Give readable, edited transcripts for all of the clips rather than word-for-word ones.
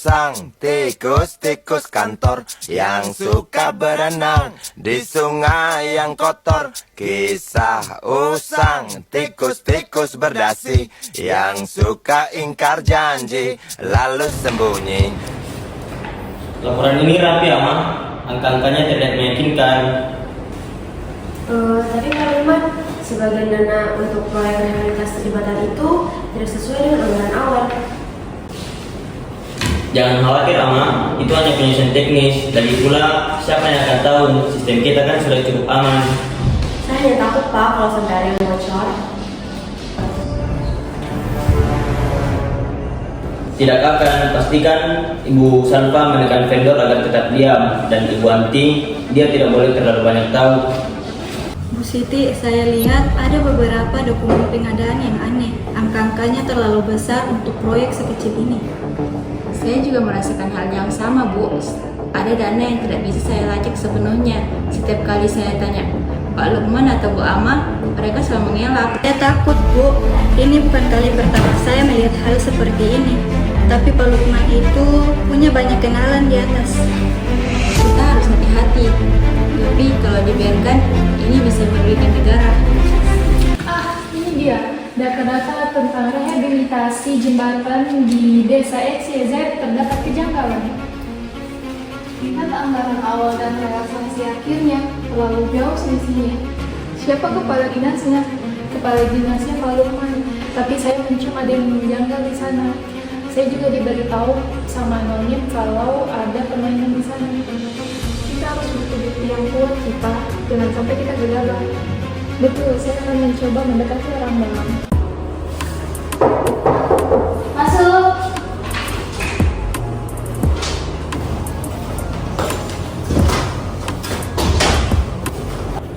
usang, tikus-tikus kantor yang suka berenang di sungai yang kotor. Kisah usang, tikus-tikus berdasi yang suka ingkar janji lalu sembunyi. Laporan ini rapi, Ama. Angka-angkanya tidak meyakinkan. Tapi Pak Lukman, sebagian dana untuk proyek rehabilitasi jembatan itu tidak sesuai dengan anggaran awal. Jangan khawatir, Ama. Itu hanya penyusunan teknis. Lagi pula, siapa yang akan tahu? Sistem kita kan sudah cukup aman. Saya hanya takut Pak kalau sampai ada yang bocor. Tidak akan. Pastikan Ibu Salva menekan vendor agar tetap diam. Dan Ibu Anti, dia tidak boleh terlalu banyak tahu. Bu Siti, saya lihat ada beberapa dokumen pengadaan yang aneh. Angka-angkanya terlalu besar untuk proyek sekecil ini. Saya juga merasakan hal yang sama, Bu. Ada dana yang tidak bisa saya lacak sepenuhnya. Setiap kali saya tanya Pak Lukman atau Bu Ama, mereka selalu mengelak. Saya takut, Bu. Ini bukan kali pertama saya melihat hal seperti ini. Tapi Pak Lukman itu punya banyak kenalan di atas. Kita harus hati-hati. Tapi kalau dibiarkan, ini bisa merugikan negara. Ini dia data-data tentang rehabilitasi jembatan di Desa XYZ terdapat kejanggalan. Lihat anggaran awal dan realisasi akhirnya terlalu jauh selisihnya. Siapa kepala dinasnya? Kepala dinasnya Pak Lukman. Tapi saya mencium ada yang menjanggal di sana. Saya juga diberitahu sama Nonnya kalau ada permainan di sana. Kita harus bukti-bukti yang kuat kita, jangan sampai kita gegabah. Betul, saya akan mencoba mendekati orang dalam. Masuk!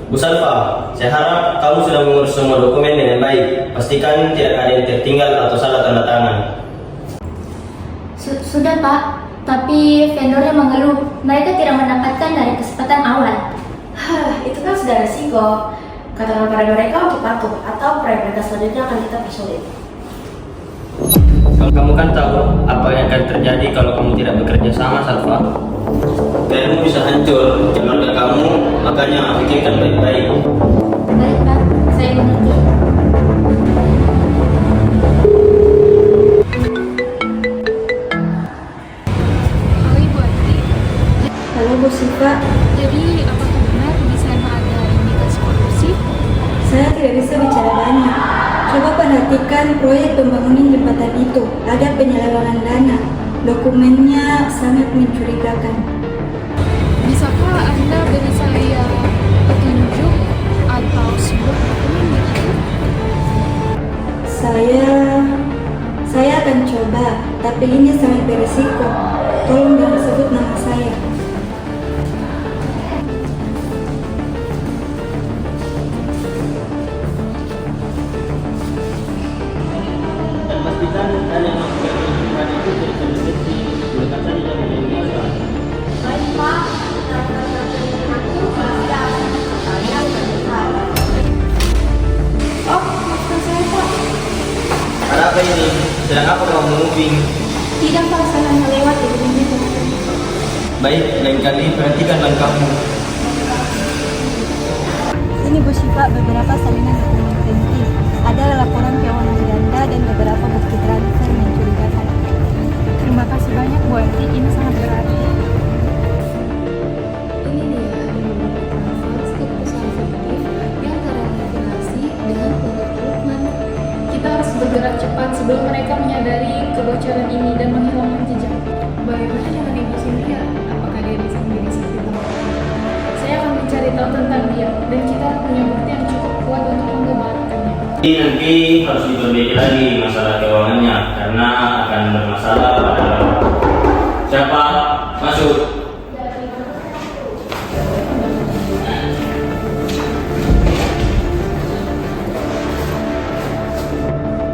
Bu Salva, saya harap kamu sudah mengurus semua dokumen dengan baik. Pastikan tidak ada yang tertinggal atau salah tanda tangan. Sudah Pak, tapi vendornya mengeluh mereka tidak mendapatkan dari kesempatan awal. Itu kan sudah resiko. Katakan pada mereka untuk patuh atau proyek mereka selanjutnya akan kita persulit. Kalau kamu kan tahu apa yang akan terjadi kalau kamu tidak bekerja sama, Salva. Kamu bisa hancur, keluarga kamu, makanya pikirkan baik-baik. Baik Pak, saya mengerti. Halo Ibu Ati, Halo Bu Siva, jadi apakah benar di sana ada indikasi korupsi? saya tidak bisa bicara banyak. Coba perhatikan proyek pembangunan jembatan itu. Ada penyelewengan dana. Dokumennya sangat mencurigakan. Bisakah Anda beri saya petunjuk atau sebuah dokumen begitu? Saya akan coba, tapi ini sangat berisiko. Tolong jangan sebut nama saya. Dan pastikan dana yang masuk ke penyelidikan itu tidak terdeteksi. Gunakan saja yang menjadi Baik Pak, Oh, maafkan saya Pak. Ada apa ini? Sedang apa kamu moving? Tidak Pak, saya hanya lewat di gedung itu. Baik, lain kali perhatikan langkahmu. Ini Bu Siva, beberapa salinan dokumen penting. Ada laporan keuangan ganda dan beberapa bukti transfer mencurigakan. Terima kasih banyak Bu Ati, ini sangat berarti. ini dia transfer ke perusahaan fiktif yang terafiliasi dengan produk Lukman. Kita harus bergerak cepat sebelum mereka menyadari kebocoran ini dan menghilangkan jejak. Bagaimana dengan Ibu Cynthia? Apakah dia bisa menjadi saksi tahu? Saya akan mencari tahu tentang dia dan kita punya bukti yang cukup kuat untuk membebarkannya. Jadi nanti harus diperbaiki lagi masalah keuangannya karena akan bermasalah pada siapa masuk.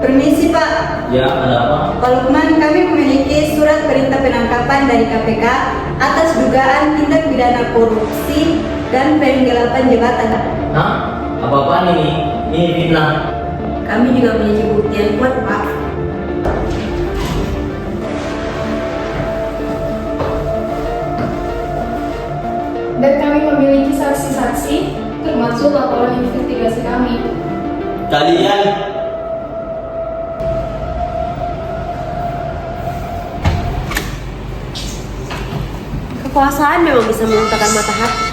Permisi Pak. Ya, ada apa? Pak Lukman, kami memiliki surat perintah penangkapan dari KPK atas dugaan tindak pidana korupsi dan penggelapan jabatan. Hah? Apa-apaan ini? Ini fitnah. Kami juga memiliki bukti yang kuat Pak. Dan kami memiliki saksi-saksi, termasuk laporan investigasi kami. Kalian Kekuasaan memang bisa membutakan mata hati.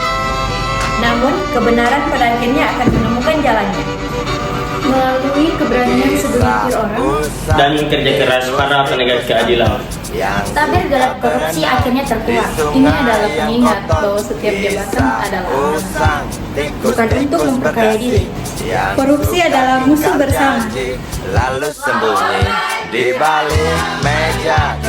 Namun, kebenaran pada akhirnya akan menemukan jalannya. Melalui keberanian segelintir orang, dan kerja keras para penegak keadilan. Tabir gelap korupsi akhirnya terkuak. Ini adalah pengingat bahwa setiap jabatan adalah amanah. Bukan untuk memperkaya diri. Korupsi adalah musuh bersama. Lalu sembunyi di balik meja